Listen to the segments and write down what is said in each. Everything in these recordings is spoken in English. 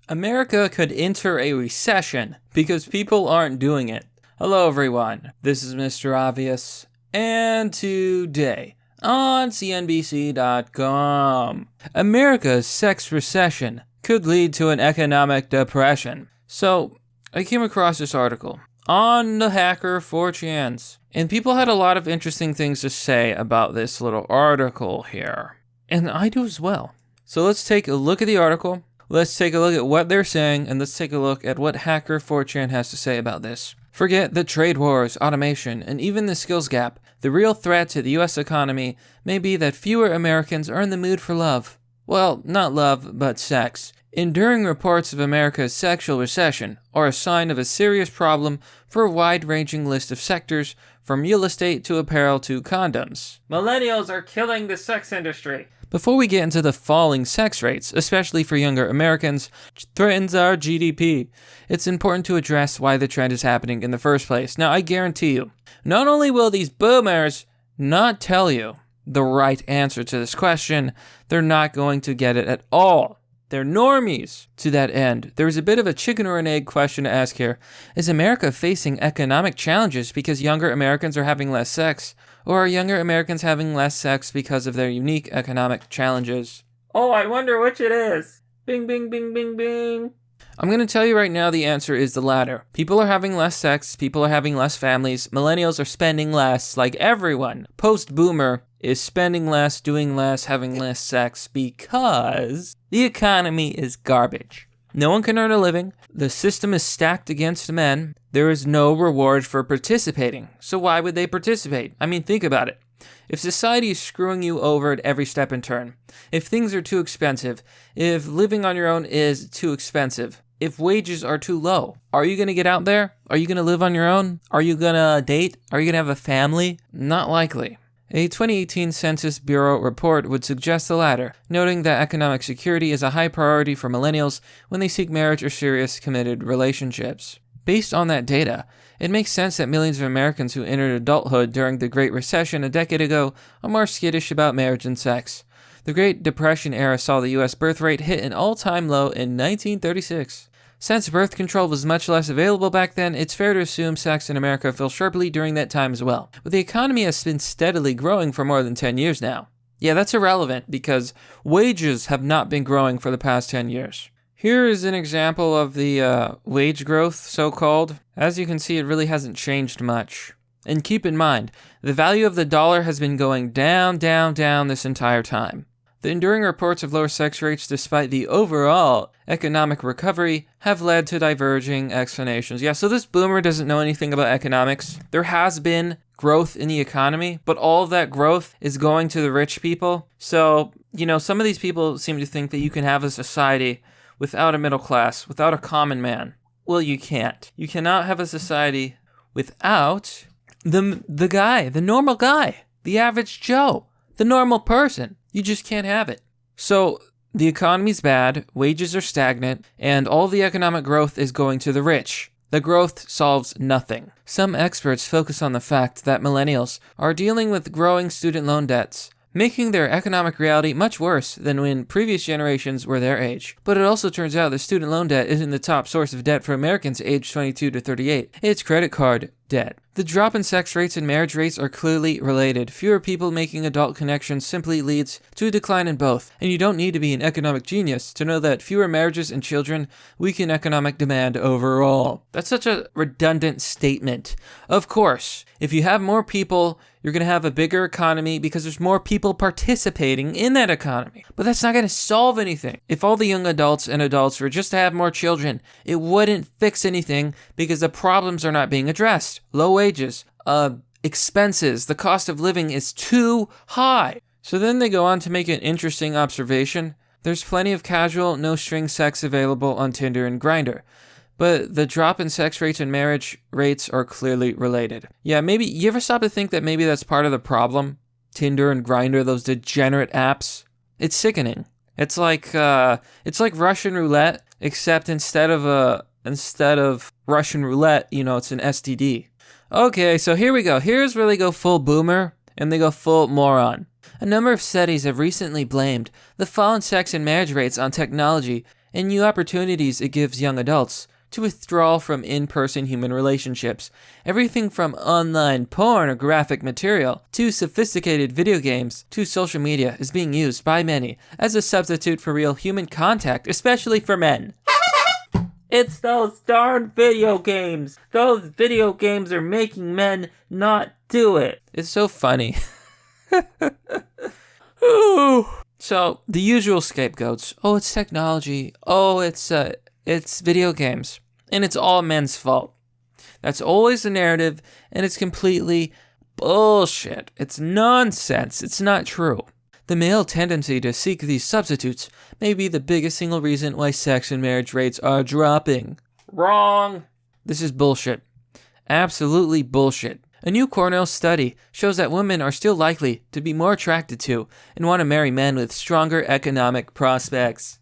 America could enter a recession because people aren't doing it. Hello everyone, this is Mr. Obvious, and today on CNBC.com, America's sex recession could lead to an economic depression. So, I came across this article on the hacker 4chan's, and people had a lot of interesting things to say about this little article here. And I do as well. So let's take a look at the article, let's take a look at what they're saying, and let's take a look at what hacker 4chan has to say about this. Forget the trade wars, automation, and even the skills gap. The real threat to the US economy may be that fewer Americans are in the mood for love. Well, not love, but sex. Enduring reports of America's sexual recession are a sign of a serious problem for a wide-ranging list of sectors, from real estate to apparel to condoms. Millennials are killing the sex industry. Before we get into the falling sex rates, especially for younger Americans, which threatens our GDP, it's important to address why the trend is happening in the first place. Now, I guarantee you, not only will these boomers not tell you the right answer to this question, they're not going to get it at all. They're normies to that end. There's a bit of a chicken or an egg question to ask here. Is America facing economic challenges because younger Americans are having less sex? Or are younger Americans having less sex because of their unique economic challenges? Oh, I wonder which it is. Bing, bing, bing, bing, bing. I'm going to tell you right now the answer is the latter. People are having less sex, people are having less families, millennials are spending less, like everyone. Post-boomer is spending less, doing less, having less sex because the economy is garbage. No one can earn a living, the system is stacked against men, there is no reward for participating. So why would they participate? I mean, think about it. If society is screwing you over at every step and turn, if things are too expensive, if living on your own is too expensive, if wages are too low, are you going to get out there? Are you going to live on your own? Are you going to date? Are you going to have a family? Not likely. A 2018 Census Bureau report would suggest the latter, noting that economic security is a high priority for millennials when they seek marriage or serious committed relationships. Based on that data, it makes sense that millions of Americans who entered adulthood during the Great Recession a decade ago are more skittish about marriage and sex. The Great Depression era saw the U.S. birth rate hit an all-time low in 1936. Since birth control was much less available back then, it's fair to assume sex in America fell sharply during that time as well. But the economy has been steadily growing for more than 10 years now. Yeah, that's irrelevant because wages have not been growing for the past 10 years. Here is an example of the wage growth, so-called. As you can see, it really hasn't changed much. And keep in mind, the value of the dollar has been going down, down, down this entire time. The enduring reports of lower sex rates despite the overall economic recovery have led to diverging explanations. Yeah, so this boomer doesn't know anything about economics. There has been growth in the economy, but all of that growth is going to the rich people. So, some of these people seem to think that you can have a society without a middle class, without a common man. Well, you can't. You cannot have a society without the guy, the normal guy, the average Joe, the normal person. You just can't have it. So the economy's bad, wages are stagnant, and all the economic growth is going to the rich. The growth solves nothing. Some experts focus on the fact that millennials are dealing with growing student loan debts, making their economic reality much worse than when previous generations were their age. But it also turns out that student loan debt isn't the top source of debt for Americans aged 22 to 38. It's credit card debt. The drop in sex rates and marriage rates are clearly related. Fewer people making adult connections simply leads to a decline in both. And you don't need to be an economic genius to know that fewer marriages and children weaken economic demand overall. That's such a redundant statement. Of course, if you have more people, you're going to have a bigger economy because there's more people participating in that economy. But that's not going to solve anything. If all the young adults and adults were just to have more children, it wouldn't fix anything because the problems are not being addressed. Low wages, expenses, the cost of living is too high. So then they go on to make an interesting observation. There's plenty of casual, no-string sex available on Tinder and Grindr. But the drop in sex rates and marriage rates are clearly related. Yeah, maybe you ever stop to think that maybe that's part of the problem? Tinder and Grindr, those degenerate apps. It's sickening. It's like Russian roulette, except instead of Russian roulette, it's an STD. Okay, so here we go. Here's where they go full boomer and they go full moron. A number of studies have recently blamed the fall in sex and marriage rates on technology and new opportunities it gives young adults to withdraw from in-person human relationships. Everything from online porn or graphic material to sophisticated video games to social media is being used by many as a substitute for real human contact, especially for men. It's those darn video games. Those video games are making men not do it. It's so funny. So, the usual scapegoats. Oh, it's technology. Oh, it's video games. And it's all men's fault. That's always the narrative, and it's completely bullshit. It's nonsense. It's not true. The male tendency to seek these substitutes may be the biggest single reason why sex and marriage rates are dropping. Wrong. This is bullshit. Absolutely bullshit. A new Cornell study shows that women are still likely to be more attracted to and want to marry men with stronger economic prospects.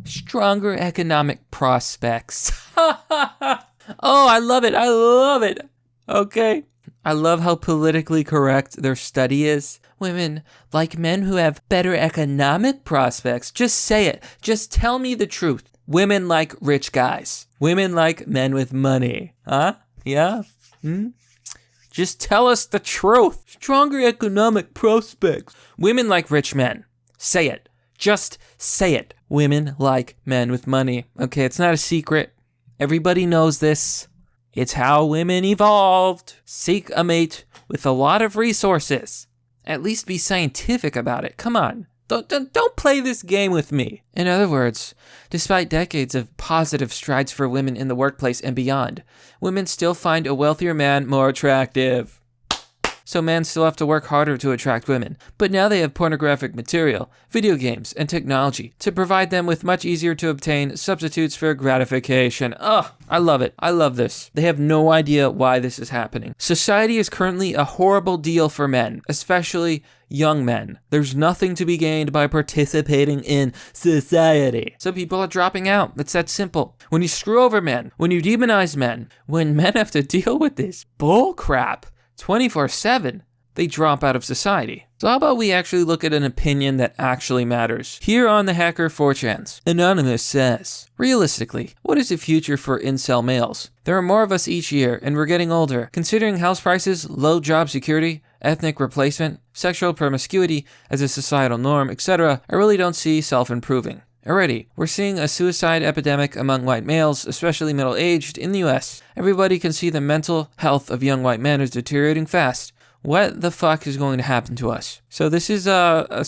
Stronger economic prospects. Oh, I love it. I love it. Okay. I love how politically correct their study is. Women like men who have better economic prospects. Just say it. Just tell me the truth. Women like rich guys. Women like men with money. Huh? Yeah? Just tell us the truth. Stronger economic prospects. Women like rich men. Say it. Just say it. Women like men with money. Okay, it's not a secret. Everybody knows this. It's how women evolved. Seek a mate with a lot of resources. At least be scientific about it. Come on. Don't play this game with me. In other words, despite decades of positive strides for women in the workplace and beyond, women still find a wealthier man more attractive. So men still have to work harder to attract women, but now they have pornographic material, video games, and technology to provide them with much easier to obtain substitutes for gratification. Ugh, I love it. I love this. They have no idea why this is happening. Society is currently a horrible deal for men, especially young men. There's nothing to be gained by participating in society. So people are dropping out. It's that simple. When you screw over men, when you demonize men, when men have to deal with this bull crap 24/7, they drop out of society. So how about we actually look at an opinion that actually matters? Here on the Hacker 4chans, Anonymous says, realistically, what is the future for incel males? There are more of us each year, and we're getting older. Considering house prices, low job security, ethnic replacement, sexual promiscuity as a societal norm, etc., I really don't see self-improving. Already, we're seeing a suicide epidemic among white males, especially middle-aged, in the US. Everybody can see the mental health of young white men is deteriorating fast. What the fuck is going to happen to us? So this is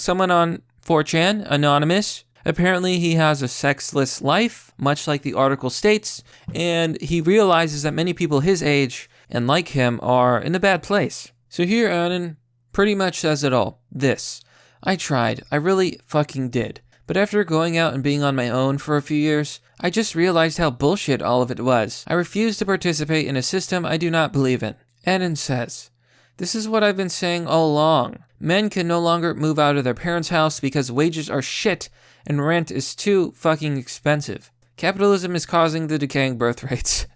someone on 4chan, Anonymous. Apparently he has a sexless life, much like the article states, and he realizes that many people his age and like him are in a bad place. So here Anon pretty much says it all. This. I tried. I really fucking did. But after going out and being on my own for a few years, I just realized how bullshit all of it was. I refuse to participate in a system I do not believe in. Anon says, this is what I've been saying all along. Men can no longer move out of their parents' house because wages are shit and rent is too fucking expensive. Capitalism is causing the decaying birth rates.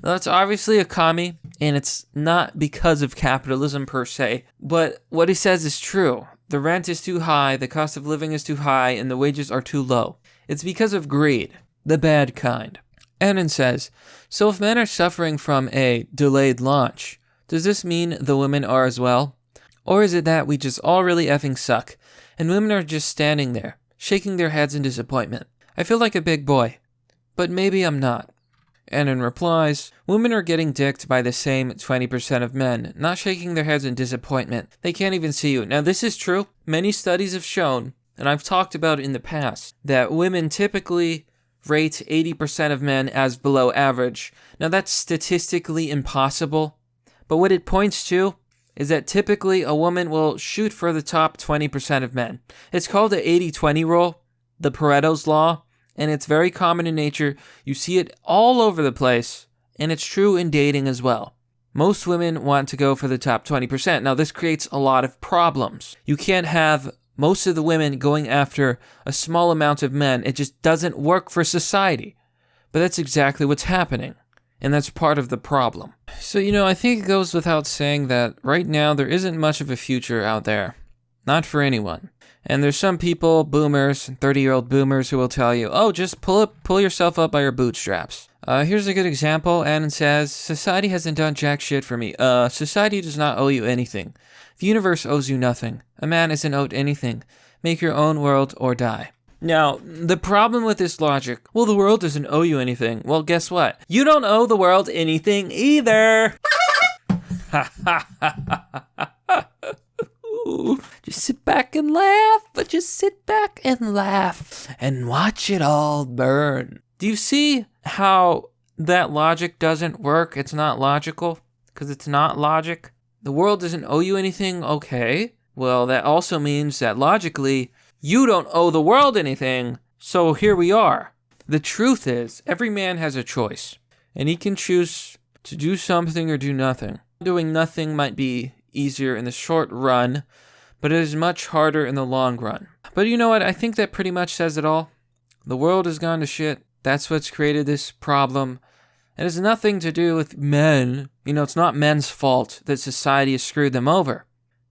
That's obviously a commie, and it's not because of capitalism per se, but what he says is true. The rent is too high, the cost of living is too high, and the wages are too low. It's because of greed, the bad kind. Anon says, so if men are suffering from a delayed launch, does this mean the women are as well? Or is it that we just all really effing suck, and women are just standing there, shaking their heads in disappointment? I feel like a big boy, but maybe I'm not. Anon replies, women are getting dicked by the same 20% of men, not shaking their heads in disappointment. They can't even see you. Now this is true. Many studies have shown, and I've talked about in the past, that women typically rate 80% of men as below average. Now that's statistically impossible, but what it points to is that typically a woman will shoot for the top 20% of men. It's called the 80-20 rule, the Pareto's law. And it's very common in nature. You see it all over the place, and it's true in dating as well. Most women want to go for the top 20%. Now, this creates a lot of problems. You can't have most of the women going after a small amount of men. It just doesn't work for society. But that's exactly what's happening, and that's part of the problem. So, I think it goes without saying that right now there isn't much of a future out there. Not for anyone. And there's some people, boomers, 30-year-old boomers, who will tell you, oh, just pull yourself up by your bootstraps. Here's a good example. Annan says, society hasn't done jack shit for me. Society does not owe you anything. The universe owes you nothing. A man isn't owed anything. Make your own world or die. Now, the problem with this logic, well, the world doesn't owe you anything. Well, guess what? You don't owe the world anything either. Just sit back and laugh, but just sit back and laugh and watch it all burn. Do you see how that logic doesn't work? It's not logical because it's not logic. The world doesn't owe you anything, okay. Well, that also means that logically, you don't owe the world anything, so here we are. The truth is, every man has a choice, and he can choose to do something or do nothing. Doing nothing might be easier in the short run, but it is much harder in the long run. But you know what? I think that pretty much says it all. The world has gone to shit. That's what's created this problem. It has nothing to do with men. You know, it's not men's fault that society has screwed them over.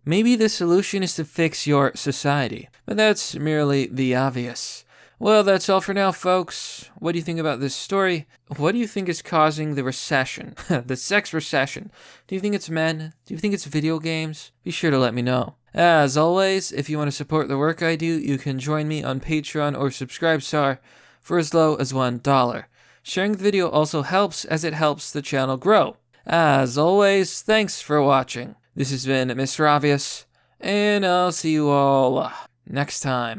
Maybe the solution is to fix your society, but that's merely the obvious. Well, that's all for now, folks. What do you think about this story? What do you think is causing the recession, the sex recession? Do you think it's men? Do you think it's video games? Be sure to let me know. As always, if you want to support the work I do, you can join me on Patreon or Subscribestar for as low as $1. Sharing the video also helps, as it helps the channel grow. As always, thanks for watching. This has been Mr. Obvious, and I'll see you all next time.